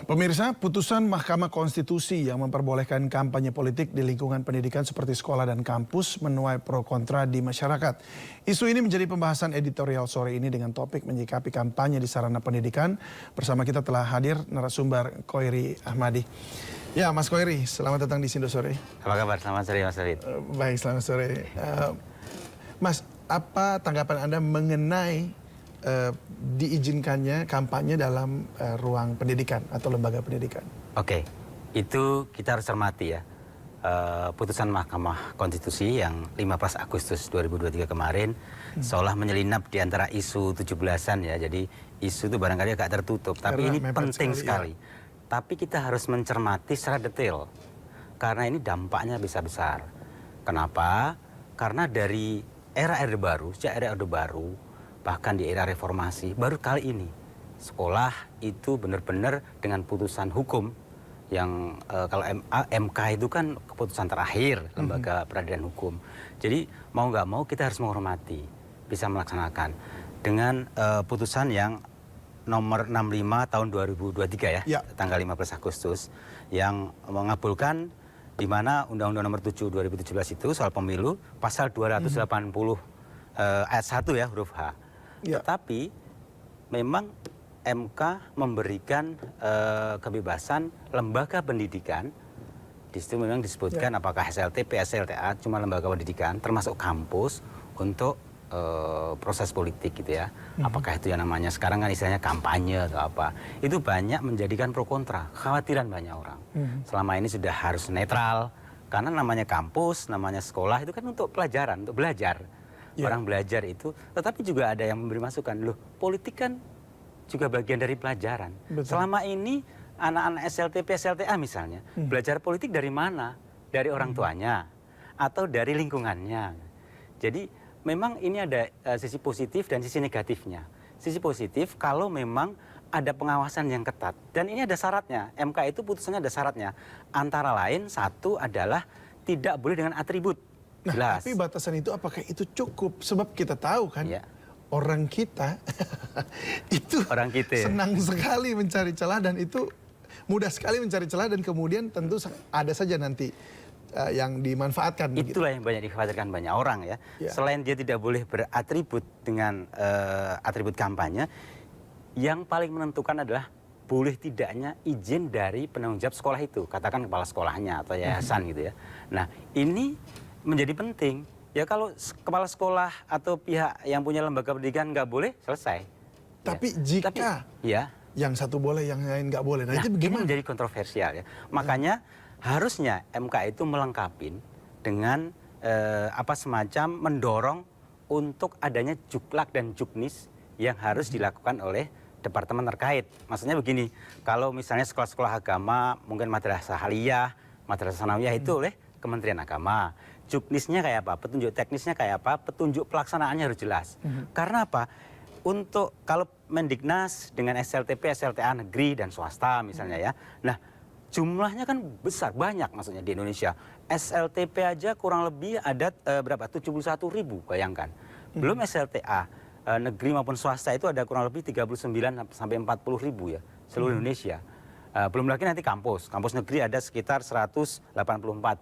Pemirsa, putusan Mahkamah Konstitusi yang memperbolehkan kampanye politik di lingkungan pendidikan seperti sekolah dan kampus menuai pro kontra di masyarakat. Isu ini menjadi pembahasan editorial sore ini dengan topik menyikapi kampanye di sarana pendidikan. Bersama kita telah hadir narasumber Khoiri Ahmadi. Ya, Mas Khoiri, selamat datang di Sindo Sore. Apa kabar? Selamat sore, Mas David. Baik, selamat sore. Mas, apa tanggapan Anda mengenai diizinkannya kampanye dalam ruang pendidikan atau lembaga pendidikan? Oke, itu kita harus cermati ya. Putusan Mahkamah Konstitusi yang 15 Agustus 2023 kemarin seolah menyelinap di antara isu 17-an ya. Jadi isu itu barangkali agak tertutup, tapi ini penting sekali. Ya. Tapi kita harus mencermati secara detail karena ini dampaknya bisa besar. Kenapa? Karena dari era Orde Baru, sejak era Orde Baru, bahkan di era reformasi, baru kali ini sekolah itu benar-benar dengan putusan hukum yang kalau MK itu kan keputusan terakhir lembaga peradilan hukum. Jadi mau nggak mau kita harus menghormati, bisa melaksanakan dengan putusan yang nomor 65 tahun 2023 ya, tanggal 15 Agustus yang mengabulkan di mana Undang-Undang nomor 7 2017 itu soal pemilu pasal 280 ayat 1 ya huruf H. Tetapi memang MK memberikan kebebasan lembaga pendidikan. Di situ memang disebutkan apakah SLTP, SLTA, cuma lembaga pendidikan, termasuk kampus untuk proses politik gitu ya. Apakah itu yang namanya sekarang kan istilahnya kampanye atau apa. Itu banyak menjadikan pro kontra, kekhawatiran banyak orang. Selama ini sudah harus netral, karena namanya kampus, namanya sekolah itu kan untuk pelajaran, untuk belajar. Orang belajar itu, tetapi juga ada yang memberi masukan, loh politik kan juga bagian dari pelajaran. Betul. Selama ini anak-anak SLTP, SLTA misalnya, belajar politik dari mana? Dari orang tuanya atau dari lingkungannya. Jadi memang ini ada sisi positif dan sisi negatifnya. Sisi positif kalau memang ada pengawasan yang ketat. Dan ini ada syaratnya, MK itu putusannya ada syaratnya. Antara lain satu adalah tidak boleh dengan atribut. Nah, tapi batasan itu apakah itu cukup? Sebab kita tahu kan, orang kita itu senang sekali mencari celah dan itu mudah sekali mencari celah dan kemudian tentu ada saja nanti yang dimanfaatkan. Itulah yang banyak dikhawatirkan banyak orang ya. Selain dia tidak boleh beratribut dengan atribut kampanye, yang paling menentukan adalah boleh tidaknya izin dari penanggung jawab sekolah itu, katakan kepala sekolahnya atau yayasan gitu ya. Nah ini menjadi penting ya, kalau kepala sekolah atau pihak yang punya lembaga pendidikan nggak boleh, selesai. Tapi jika yang satu boleh yang lain nggak boleh, nah itu bagaimana? Ini menjadi kontroversial ya. Makanya harusnya MK itu melengkapi dengan semacam mendorong untuk adanya juklak dan juknis yang harus dilakukan oleh departemen terkait. Maksudnya begini, kalau misalnya sekolah-sekolah agama, mungkin madrasah aliyah, madrasah sanawiyah itu oleh Kementerian Agama. Juknisnya kayak apa, petunjuk teknisnya kayak apa, petunjuk pelaksanaannya harus jelas. Karena apa? Untuk kalau Mendiknas dengan SLTP, SLTA negeri dan swasta misalnya ya. Nah, jumlahnya kan besar, banyak maksudnya di Indonesia. SLTP aja kurang lebih ada berapa? 71.000, bayangkan. Belum SLTA negeri maupun swasta itu ada kurang lebih 39 sampai 40.000 ya, seluruh Indonesia. Belum lagi nanti kampus negeri ada sekitar 184,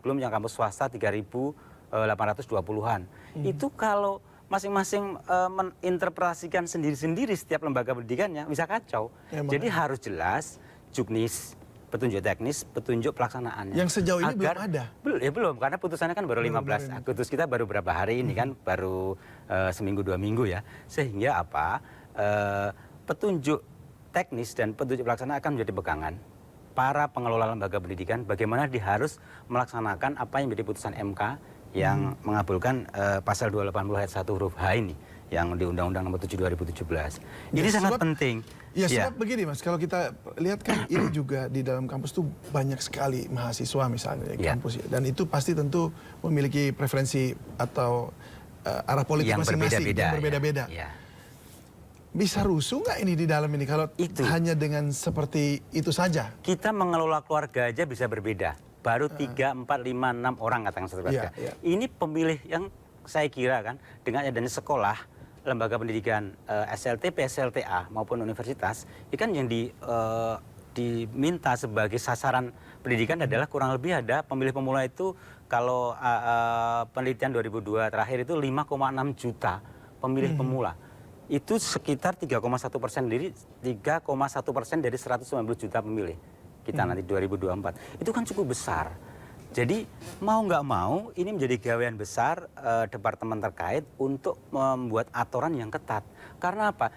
belum yang kampus swasta 3.820-an. Itu kalau masing-masing menginterpretasikan sendiri-sendiri setiap lembaga pendidikannya bisa kacau. Jadi harus jelas juknis, petunjuk teknis, petunjuk pelaksanaannya. Yang sejauh ini belum ada? Belum, karena putusannya kan baru 15 Agustus, kita baru berapa hari ini kan, baru seminggu 2 minggu ya. Sehingga apa, petunjuk teknis dan petunjuk pelaksana akan menjadi pegangan para pengelola lembaga pendidikan bagaimana dia harus melaksanakan apa yang menjadi putusan MK yang mengabulkan pasal 280 ayat 1 huruf H ini yang di Undang-Undang nomor 7 2017. Ini sangat penting. Ya, sebab begini Mas, kalau kita lihat kan ini juga di dalam kampus tuh banyak sekali mahasiswa misalnya di kampus ya. Dan itu pasti tentu memiliki preferensi atau arah politik masing-masing yang berbeda-beda. Bisa rusuh nggak ini di dalam ini kalau hanya dengan seperti itu saja? Kita mengelola keluarga aja bisa berbeda. Baru 3, 4, 5, 6 orang katakan satu keluarga. Ini pemilih yang saya kira kan dengan adanya sekolah, lembaga pendidikan SLTP, SLTA maupun universitas, ini kan yang diminta sebagai sasaran pendidikan adalah kurang lebih ada pemilih pemula itu kalau penelitian 2002 terakhir itu 5,6 juta pemilih pemula. Itu sekitar 3,1% dari 3,1% dari 190 juta pemilih kita nanti 2024. Itu kan cukup besar. Jadi mau nggak mau ini menjadi gawean besar departemen terkait untuk membuat aturan yang ketat. Karena apa?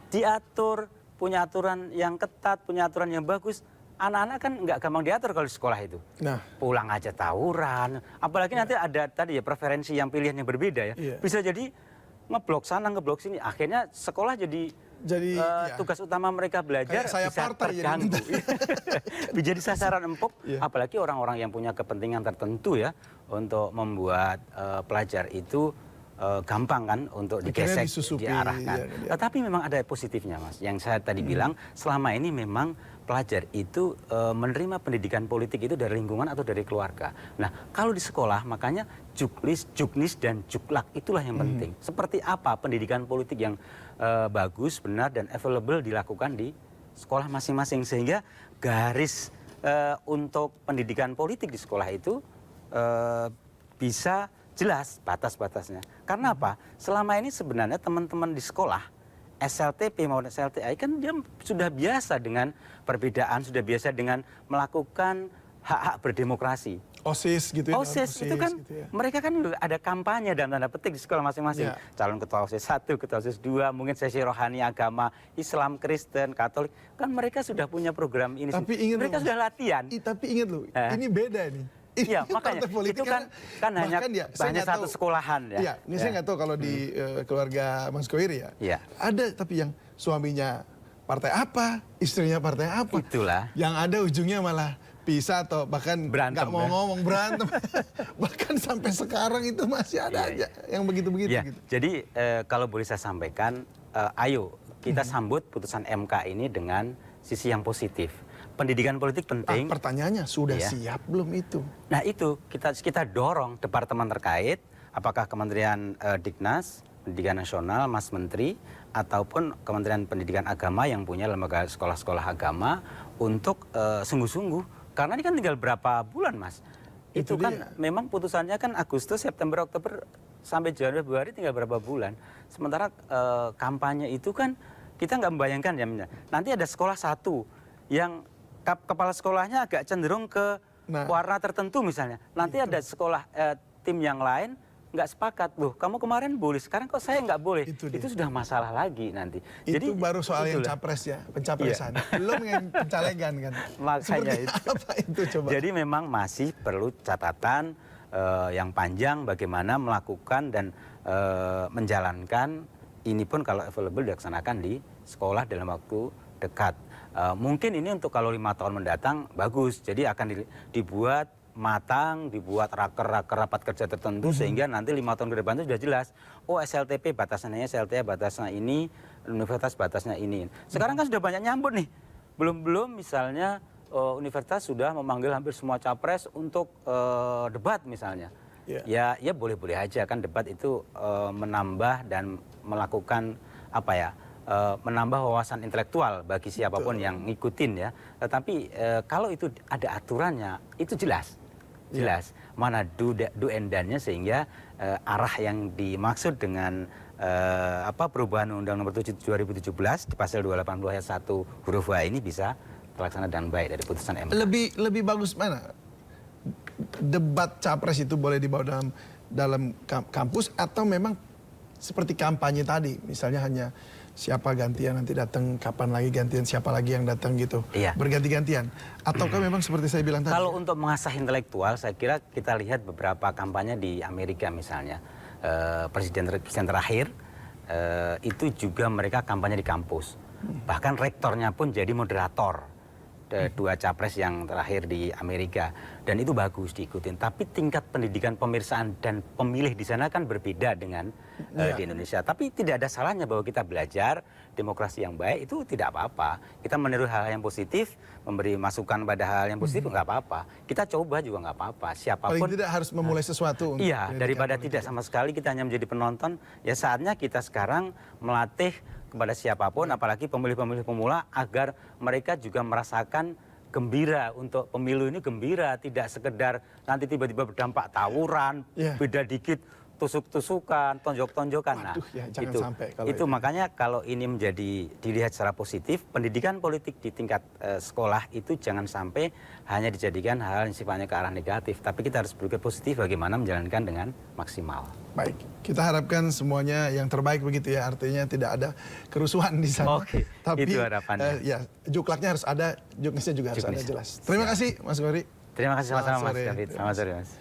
Diatur, punya aturan yang ketat, punya aturan yang bagus. Anak-anak kan nggak gampang diatur kalau di sekolah itu. Nah, pulang aja tawuran. Apalagi nanti ada tadi ya preferensi yang pilihan yang berbeda ya. Bisa jadi ngeblok sana, ngeblok sini. Akhirnya sekolah jadi tugas utama mereka belajar bisa terganggu. Jadi sasaran empuk, apalagi orang-orang yang punya kepentingan tertentu ya untuk membuat pelajar itu gampang kan untuk digesek, diarahkan. Tetapi memang ada positifnya Mas. Yang saya tadi bilang, selama ini memang pelajar itu menerima pendidikan politik itu dari lingkungan atau dari keluarga. Nah, kalau di sekolah makanya juklis, juknis, dan juklak itulah yang penting. Seperti apa pendidikan politik yang bagus, benar, dan available dilakukan di sekolah masing-masing. Sehingga garis untuk pendidikan politik di sekolah itu bisa jelas batas-batasnya. Karena apa? Selama ini sebenarnya teman-teman di sekolah, SLTP maupun SLTI kan dia sudah biasa dengan perbedaan, sudah biasa dengan melakukan hak-hak berdemokrasi. OSIS gitu ya. OSIS itu kan gitu ya. Mereka kan ada kampanye dalam tanda petik di sekolah masing-masing. Calon ketua OSIS 1, ketua OSIS 2, mungkin sesi rohani agama, Islam, Kristen, Katolik. Kan mereka sudah punya program ini. Tapi mereka sudah latihan. Tapi ingat loh, ini beda nih. Iya, makanya itu kan hanya satu sekolahan ya. Iya, ini saya nggak tahu kalau di keluarga Mas Koiri ya. Iya. Ada tapi yang suaminya partai apa, istrinya partai apa. Itulah. Yang ada ujungnya malah pisah atau bahkan nggak mau ngomong, berantem. Bahkan sampai sekarang itu masih ada aja yang begitu-begitu. Ya, gitu. jadi kalau boleh saya sampaikan, ayo kita sambut putusan MK ini dengan sisi yang positif. Pendidikan politik penting. Pertanyaannya sudah siap belum itu? Nah itu kita dorong departemen terkait, apakah Kementerian Dignas, Pendidikan Nasional, Mas Menteri, ataupun Kementerian Pendidikan Agama yang punya lembaga sekolah-sekolah agama untuk sungguh-sungguh. Karena ini kan tinggal berapa bulan Mas? Itu kan memang putusannya kan Agustus, September, Oktober, sampai Januari, Februari tinggal berapa bulan. Sementara kampanye itu kan kita nggak membayangkan ya. Nanti ada sekolah satu yang kepala sekolahnya agak cenderung ke warna tertentu misalnya. Nanti ada sekolah tim yang lain nggak sepakat. Loh, kamu kemarin boleh, sekarang kok saya nggak boleh. Itu sudah masalah lagi nanti. Itu baru soal yang capres ya, pencapresan. Belum yang pencalegan kan. Makanya apa itu coba? Jadi memang masih perlu catatan yang panjang bagaimana melakukan dan menjalankan ini pun kalau available dilaksanakan di sekolah dalam waktu dekat. Mungkin ini untuk kalau 5 tahun mendatang bagus, jadi akan dibuat matang, dibuat rapat kerja tertentu sehingga nanti 5 tahun ke depan itu sudah jelas. Oh SLTP batasannya, SLTA batasnya ini, universitas batasnya ini. Sekarang kan sudah banyak nyambut nih. Belum misalnya universitas sudah memanggil hampir semua capres untuk debat misalnya. Ya boleh-boleh aja kan debat itu menambah dan melakukan apa ya? Menambah wawasan intelektual bagi siapapun yang ngikutin ya. Tetapi kalau itu ada aturannya, itu jelas. Mana do and done-nya sehingga arah yang dimaksud dengan perubahan Undang-Undang Nomor 7 2017 di pasal 280 ayat 1 huruf H ini bisa terlaksana dengan baik dari putusan MK. Lebih bagus mana? Debat capres itu boleh dibawa dalam kampus atau memang seperti kampanye tadi, misalnya hanya siapa gantian nanti datang, kapan lagi gantian, siapa lagi yang datang gitu. Berganti-gantian. Ataukah memang seperti saya bilang tadi? Kalau untuk mengasah intelektual, saya kira kita lihat beberapa kampanye di Amerika misalnya. Presiden terakhir, itu juga mereka kampanye di kampus. Bahkan rektornya pun jadi moderator. Dua capres yang terakhir di Amerika. Dan itu bagus diikutin. Tapi tingkat pendidikan pemirsaan dan pemilih di sana kan berbeda dengan di Indonesia. Tapi tidak ada salahnya bahwa kita belajar demokrasi yang baik itu tidak apa-apa. Kita meniru hal yang positif, memberi masukan pada hal yang positif nggak apa-apa. Kita coba juga nggak apa-apa. Siapapun. Paling tidak harus memulai sesuatu. Iya, daripada tidak sama sekali kita hanya menjadi penonton. Ya saatnya kita sekarang melatih kepada siapapun, apalagi pemilih-pemilih pemula, agar mereka juga merasakan gembira untuk pemilu ini, gembira, tidak sekedar nanti tiba-tiba berdampak tawuran, beda dikit tusuk-tusukan, tonjok-tonjokan. Nah, jangan sampai kalau itu makanya kalau ini menjadi dilihat secara positif, pendidikan politik di tingkat sekolah itu jangan sampai hanya dijadikan hal yang sifatnya ke arah negatif, tapi kita harus berpikir positif bagaimana menjalankan dengan maksimal. Baik, kita harapkan semuanya yang terbaik begitu ya, artinya tidak ada kerusuhan di sana. Oke, tapi itu harapannya. ya, juklaknya harus ada, juknisnya juga harus ada jelas. Terima kasih Mas Gori. Terima kasih sama-sama Mas Selamat sore. David. Selamat sore Mas.